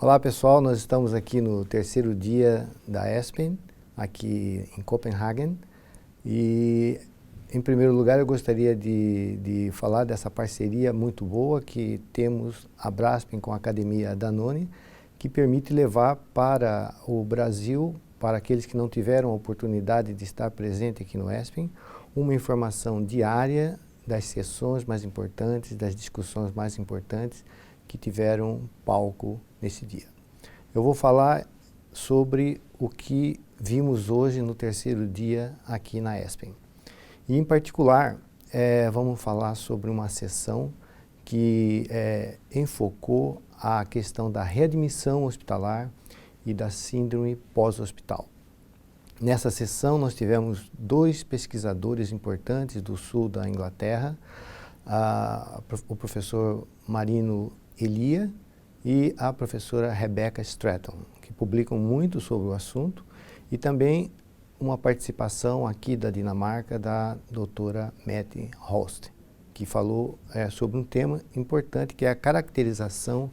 Olá pessoal, nós estamos aqui no terceiro dia da ESPEN, aqui em Copenhagen, e em primeiro lugar eu gostaria de falar dessa parceria muito boa que temos a Braskem com a Academia Danone, que permite levar para o Brasil, para aqueles que não tiveram a oportunidade de estar presente aqui no ESPEN, uma informação diária das sessões mais importantes, das discussões mais importantes que tiveram palco nesse dia. Eu vou falar sobre o que vimos hoje no terceiro dia aqui na ESPEN. E, em particular, vamos falar sobre uma sessão que enfocou a questão da readmissão hospitalar e da síndrome pós-hospital. Nessa sessão, nós tivemos dois pesquisadores importantes do sul da Inglaterra, o professor Marino Elia e a professora Rebecca Stratton, que publicam muito sobre o assunto, e também uma participação aqui da Dinamarca da doutora Mette Holst, que falou sobre um tema importante, que é a caracterização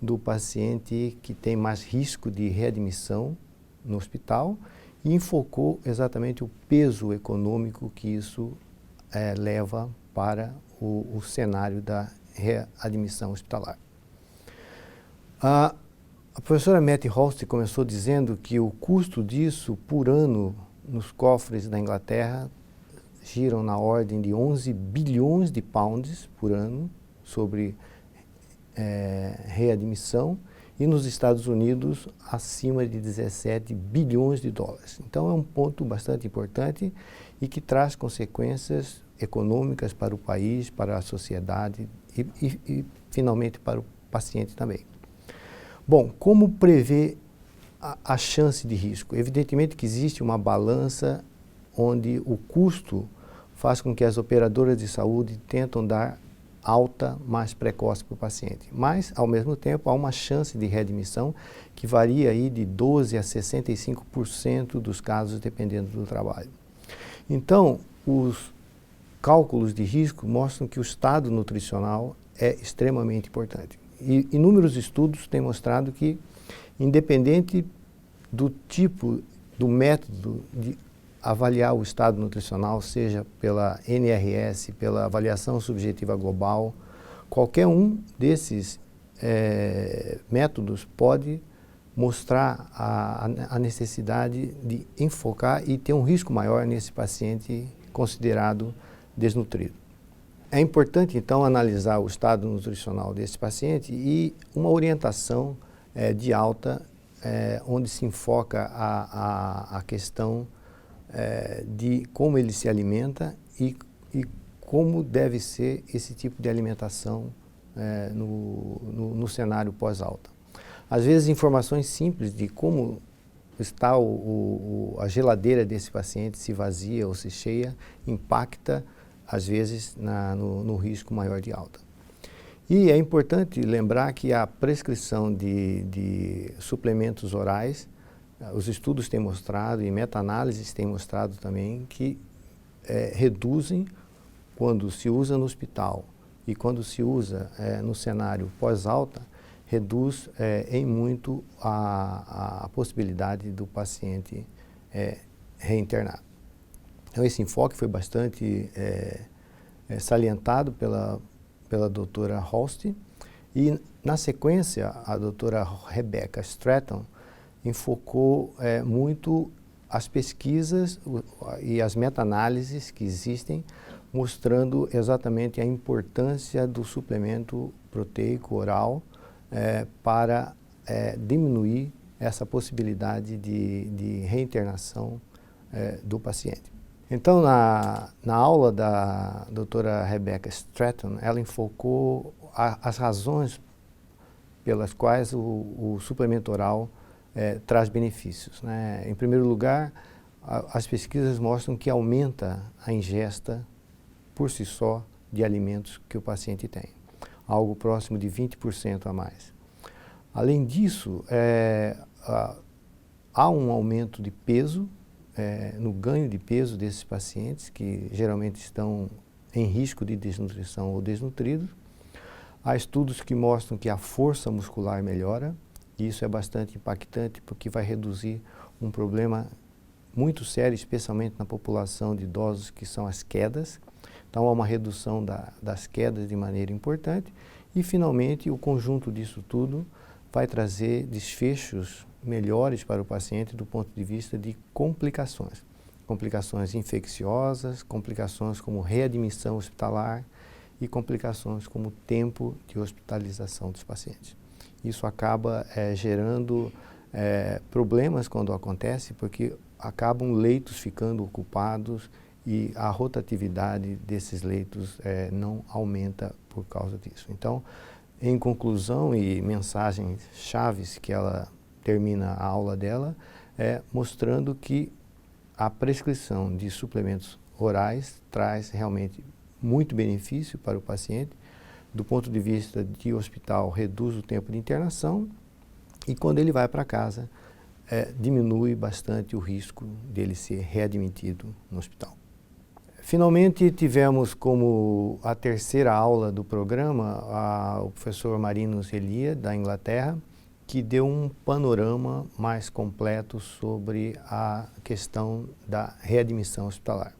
do paciente que tem mais risco de readmissão no hospital, e enfocou exatamente o peso econômico que isso leva para o cenário da readmissão hospitalar. A professora Mette Holst começou dizendo que o custo disso por ano nos cofres da Inglaterra giram na ordem de 11 bilhões de pounds por ano sobre readmissão, e nos Estados Unidos acima de 17 bilhões de dólares. Então é um ponto bastante importante e que traz consequências econômicas para o país, para a sociedade e finalmente para o paciente também. Bom, como prever a chance de risco? Evidentemente que existe uma balança onde o custo faz com que as operadoras de saúde tentam dar alta mais precoce para o paciente. Mas, ao mesmo tempo, há uma chance de readmissão que varia aí de 12% a 65% dos casos, dependendo do trabalho. Então, os cálculos de risco mostram que o estado nutricional é extremamente importante. E inúmeros estudos têm mostrado que, independente do tipo, do método de avaliar o estado nutricional, seja pela NRS, pela avaliação subjetiva global, qualquer um desses métodos pode mostrar a necessidade de enfocar e ter um risco maior nesse paciente considerado desnutrido. É importante, então, analisar o estado nutricional desse paciente e uma orientação de alta, onde se enfoca a questão de como ele se alimenta e como deve ser esse tipo de alimentação no cenário pós-alta. Às vezes, informações simples de como está a geladeira desse paciente, se vazia ou se cheia, impacta, às vezes, no risco maior de alta. E é importante lembrar que a prescrição de suplementos orais, os estudos têm mostrado e meta-análises têm mostrado também que reduzem, quando se usa no hospital e quando se usa no cenário pós-alta, reduz em muito a possibilidade do paciente reinternar. Então esse enfoque foi bastante salientado pela doutora Holst, e na sequência a doutora Rebecca Stratton enfocou muito as pesquisas e as meta-análises que existem, mostrando exatamente a importância do suplemento proteico oral para diminuir essa possibilidade de reinternação do paciente. Então, na aula da doutora Rebecca Stratton, ela enfocou as razões pelas quais o suplemento oral traz benefícios, né? Em primeiro lugar, as pesquisas mostram que aumenta a ingesta por si só de alimentos que o paciente tem, algo próximo de 20% a mais. Além disso, há um aumento de peso, no ganho de peso desses pacientes, que geralmente estão em risco de desnutrição ou desnutridos. Há estudos que mostram que a força muscular melhora E isso é bastante impactante porque vai reduzir um problema muito sério, especialmente na população de idosos, que são as quedas. Então, há uma redução das quedas de maneira importante. E, finalmente, o conjunto disso tudo vai trazer desfechos melhores para o paciente do ponto de vista de complicações. Complicações infecciosas, complicações como readmissão hospitalar e complicações como tempo de hospitalização dos pacientes. Isso acaba gerando problemas quando acontece, porque acabam leitos ficando ocupados e a rotatividade desses leitos não aumenta por causa disso. Então, em conclusão e mensagens chaves que ela termina a aula dela, mostrando que a prescrição de suplementos orais traz realmente muito benefício para o paciente. Do ponto de vista de hospital, reduz o tempo de internação e quando ele vai para casa, diminui bastante o risco dele ser readmitido no hospital. Finalmente, tivemos como a terceira aula do programa o professor Marinus Elia, da Inglaterra, que deu um panorama mais completo sobre a questão da readmissão hospitalar.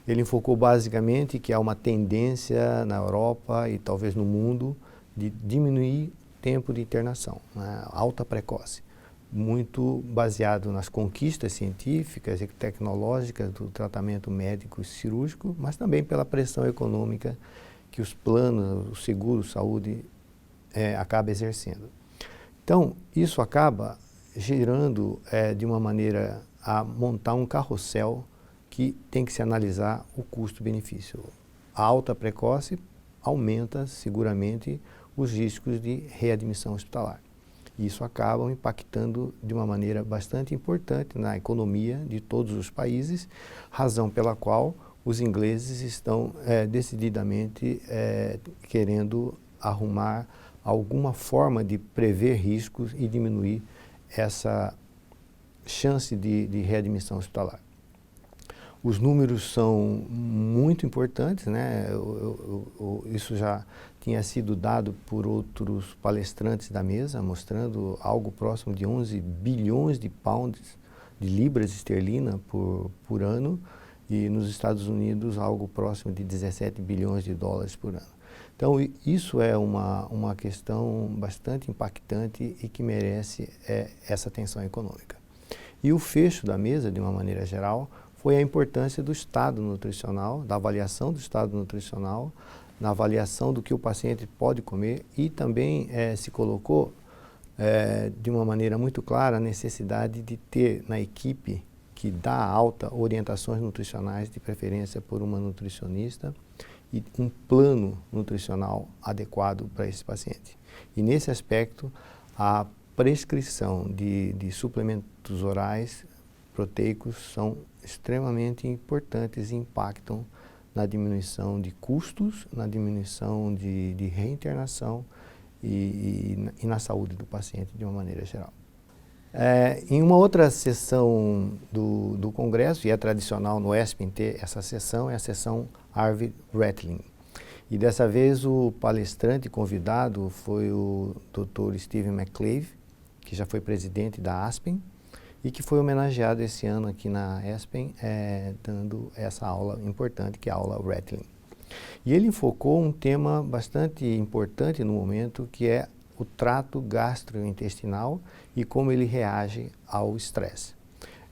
Ele enfocou basicamente que há uma tendência na Europa e talvez no mundo de diminuir tempo de internação, né, alta precoce, muito baseado nas conquistas científicas e tecnológicas do tratamento médico e cirúrgico, mas também pela pressão econômica que os planos, o seguro-saúde acaba exercendo. Então, isso acaba girando de uma maneira a montar um carrossel que tem que se analisar o custo-benefício. A alta precoce aumenta seguramente os riscos de readmissão hospitalar. Isso acaba impactando de uma maneira bastante importante na economia de todos os países, razão pela qual os ingleses estão decididamente querendo arrumar alguma forma de prever riscos e diminuir essa chance de readmissão hospitalar. Os números são muito importantes, né? Isso já tinha sido dado por outros palestrantes da mesa, mostrando algo próximo de 11 bilhões de pounds, de libras esterlina por ano, e nos Estados Unidos algo próximo de 17 bilhões de dólares por ano. Então, isso é uma questão bastante impactante e que merece essa atenção econômica. E o fecho da mesa, de uma maneira geral, foi a importância do estado nutricional, da avaliação do estado nutricional, na avaliação do que o paciente pode comer e também se colocou de uma maneira muito clara a necessidade de ter na equipe que dá alta orientações nutricionais, de preferência por uma nutricionista, e um plano nutricional adequado para esse paciente. E nesse aspecto, a prescrição de suplementos orais proteicos são extremamente importantes e impactam na diminuição de custos, na diminuição de reinternação e na saúde do paciente de uma maneira geral. Em uma outra sessão do Congresso, e é tradicional no ESPEN ter essa sessão, é a sessão Harvey Rattling. E dessa vez o palestrante convidado foi o Dr. Stephen McClave, que já foi presidente da ASPEN e que foi homenageado esse ano aqui na ESPEN, dando essa aula importante, que é a aula Rattling. E ele enfocou um tema bastante importante no momento, que é o trato gastrointestinal e como ele reage ao estresse.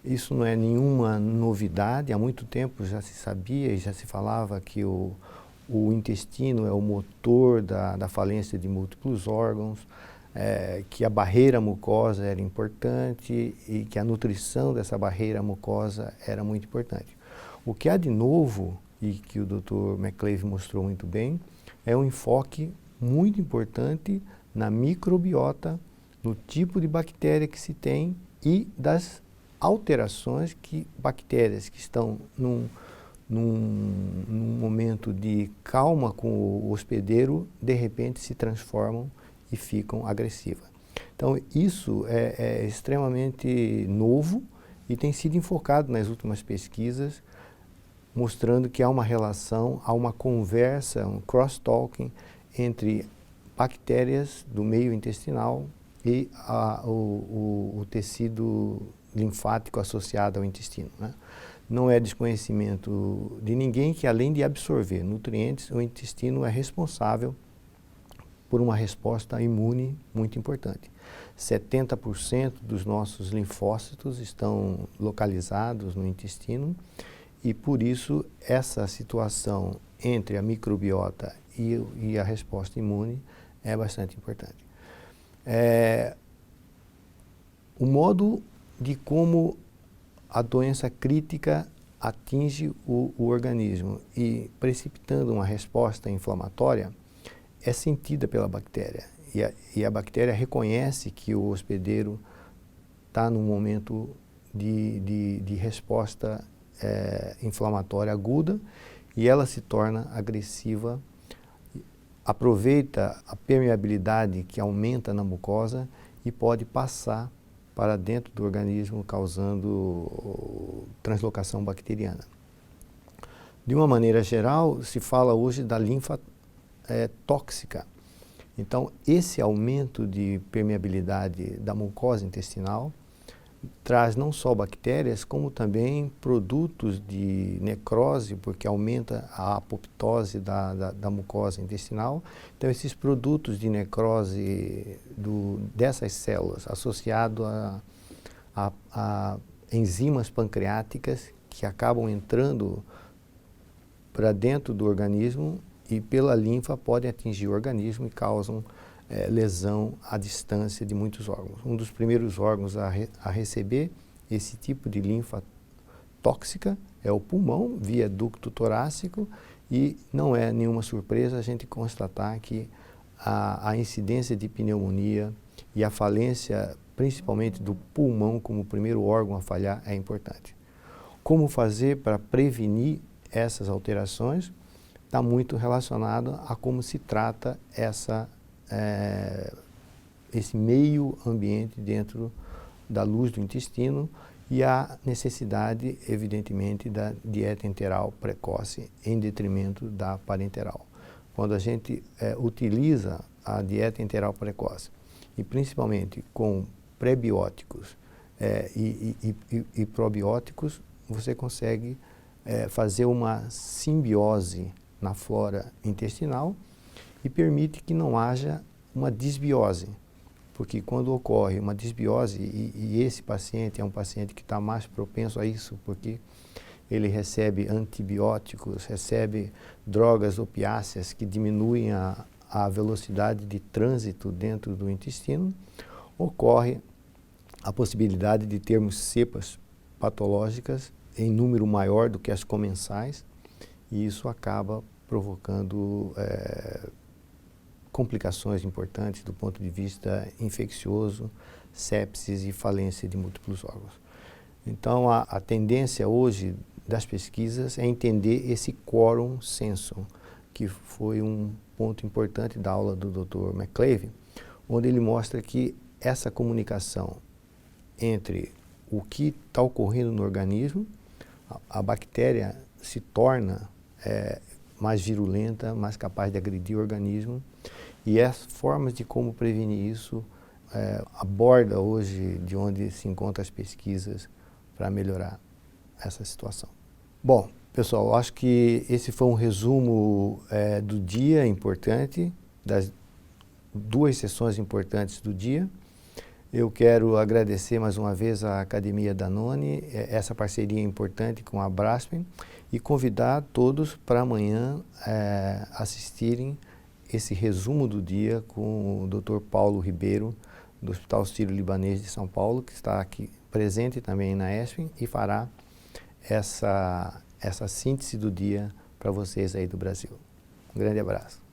Isso não é nenhuma novidade, há muito tempo já se sabia e já se falava que o intestino é o motor da falência de múltiplos órgãos, que a barreira mucosa era importante e que a nutrição dessa barreira mucosa era muito importante. O que há de novo, e que o Dr. McClave mostrou muito bem, é um enfoque muito importante na microbiota, no tipo de bactéria que se tem e das alterações que bactérias que estão num momento de calma com o hospedeiro, de repente se transformam e ficam agressivas. Então, isso é extremamente novo e tem sido enfocado nas últimas pesquisas, mostrando que há uma relação, há uma conversa, um cross-talking entre bactérias do meio intestinal e o tecido linfático associado ao intestino, né? Não é desconhecimento de ninguém que, além de absorver nutrientes, o intestino é responsável por uma resposta imune muito importante. 70% dos nossos linfócitos estão localizados no intestino e, por isso, essa situação entre a microbiota e a resposta imune é bastante importante. O modo de como a doença crítica atinge o organismo e precipitando uma resposta inflamatória é sentida pela bactéria. E a bactéria reconhece que o hospedeiro está num momento de resposta inflamatória aguda e ela se torna agressiva, aproveita a permeabilidade que aumenta na mucosa e pode passar para dentro do organismo, causando translocação bacteriana. De uma maneira geral, se fala hoje da linfa tóxica. Então, esse aumento de permeabilidade da mucosa intestinal traz não só bactérias, como também produtos de necrose, porque aumenta a apoptose da mucosa intestinal. Então, esses produtos de necrose dessas células, associado a enzimas pancreáticas que acabam entrando para dentro do organismo e pela linfa podem atingir o organismo e causam lesão à distância de muitos órgãos. Um dos primeiros órgãos a receber esse tipo de linfa tóxica é o pulmão, via ducto torácico, e não é nenhuma surpresa a gente constatar que a incidência de pneumonia e a falência, principalmente do pulmão como primeiro órgão a falhar, é importante. Como fazer para prevenir essas alterações? Está muito relacionado a como se trata esse meio ambiente dentro da luz do intestino e a necessidade, evidentemente, da dieta enteral precoce em detrimento da parenteral. Quando a gente utiliza a dieta enteral precoce e principalmente com prebióticos e probióticos, você consegue fazer uma simbiose na flora intestinal e permite que não haja uma disbiose, porque quando ocorre uma disbiose, e esse paciente é um paciente que está mais propenso a isso, porque ele recebe antibióticos, recebe drogas opiáceas que diminuem a velocidade de trânsito dentro do intestino, ocorre a possibilidade de termos cepas patológicas em número maior do que as comensais, e isso acaba provocando complicações importantes do ponto de vista infeccioso, sepsis e falência de múltiplos órgãos. Então, a tendência hoje das pesquisas é entender esse quorum sensum, que foi um ponto importante da aula do Dr. McClavey, onde ele mostra que essa comunicação entre o que está ocorrendo no organismo, a bactéria se torna mais virulenta, mais capaz de agredir o organismo, e as formas de como prevenir isso aborda hoje de onde se encontram as pesquisas para melhorar essa situação. Bom, pessoal, acho que esse foi um resumo do dia importante, das duas sessões importantes do dia. Eu quero agradecer mais uma vez à Academia Danone, essa parceria importante com a Braskem, e convidar todos para amanhã assistirem esse resumo do dia com o Dr. Paulo Ribeiro, do Hospital Sírio-Libanês de São Paulo, que está aqui presente também na ESPEN e fará essa síntese do dia para vocês aí do Brasil. Um grande abraço.